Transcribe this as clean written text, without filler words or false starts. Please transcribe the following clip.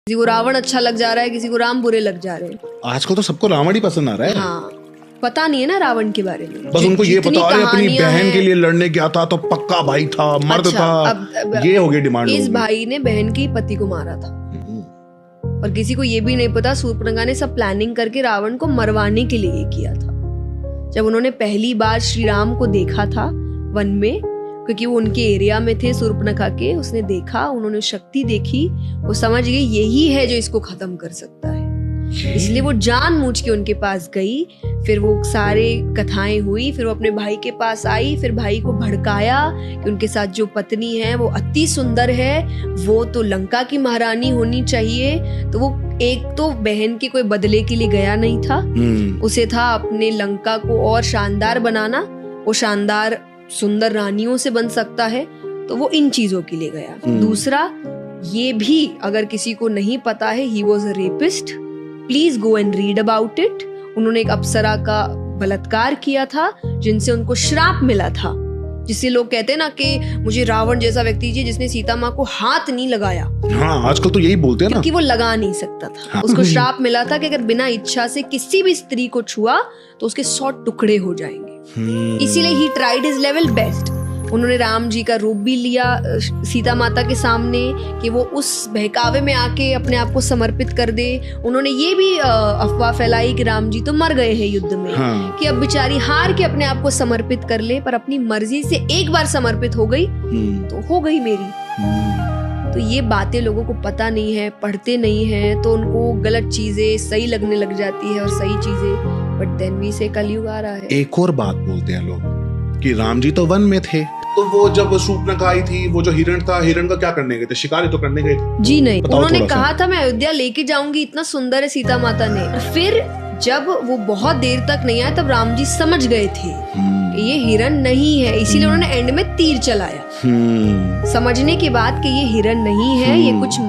किसी को रावण अच्छा लग जा रहा है, किसी को राम बुरे लग जा रहे हैं। आजकल तो सबको रावण ही पसंद आ रहा है। हाँ, पता नहीं है ना रावण के बारे में। बस उनको ये पता है अपनी बहन के लिए लड़ने गया था तो पक्का भाई था, मर्द अच्छा, था। अब ये हो गई डिमांड। इस भाई ने बहन के पति को मारा था और किसी को ये भी नहीं पता शूर्पणखा ने सब प्लानिंग करके रावण को मरवाने के लिए ये किया था। जब उन्होंने पहली बार श्री राम को देखा था वन में, क्योंकि वो उनके एरिया में थे शूर्पणखा के, उसने देखा, उन्होंने शक्ति देखी, वो समझ गई यही है जो इसको खत्म कर सकता है। इसलिए वो जानबूझ के उनके पास गई। फिर वो सारे कथाएं हुई, फिर वो अपने भाई के पास आई, फिर भाई को भड़काया कि उनके साथ जो पत्नी है वो अति सुंदर है, वो तो लंका की महारानी होनी चाहिए। तो वो एक तो बहन के कोई बदले के लिए गया नहीं था, उसे था अपने लंका को और शानदार बनाना। वो शानदार सुंदर रानियों से बन सकता है, तो वो इन चीजों के लिए गया। दूसरा, ये भी अगर किसी को नहीं पता है, he was a rapist, please go and read about it. उन्होंने एक अप्सरा का बलात्कार किया था जिनसे उनको श्राप मिला था, जिससे लोग कहते हैं ना कि मुझे रावण जैसा व्यक्ति चाहिए जिसने सीता माँ को हाथ नहीं लगाया। हाँ, आजकल तो यही बोलते हैं ना, क्योंकि वो लगा नहीं सकता था। हाँ। उसको श्राप मिला था कि अगर बिना इच्छा से किसी भी स्त्री को छुआ तो उसके 100 टुकड़े हो जाएंगे। इसीलिए he tried his level best. उन्होंने राम जी का रूप भी लिया सीता माता के सामने कि वो उस बहकावे में आके अपने आप को समर्पित कर दे। उन्होंने ये भी अफवाह फैलाई कि राम जी तो मर गए हैं युद्ध में, हाँ। कि अब बेचारी हार के अपने आप को समर्पित कर ले, पर अपनी मर्जी से एक बार समर्पित हो गई तो हो गई मेरी। तो ये बातें लोगों को पता नहीं है, पढ़ते नहीं है, तो उनको गलत चीजें सही लगने लग जाती है और सही चीजें, बट देन भी से कलयुग आ रहा है। एक और बात बोलते हैं लोग कि राम जी तो वन में थे, तो वो जब शूर्पणखा आई थी, वो जो हिरण था, हिरण का क्या करने गए थे? शिकार तो करने गए थे। जी नहीं, उन्होंने कहा था मैं अयोध्या लेके जाऊंगी, इतना सुंदर है सीता माता ने। फिर जब वो बहुत देर तक नहीं आया, तब राम जी समझ गए थे कि ये हिरण नहीं है, इसीलिए उन्होंने एंड में तीर चलाया, समझने के बाद कि ये हिरण नहीं है, ये कुछ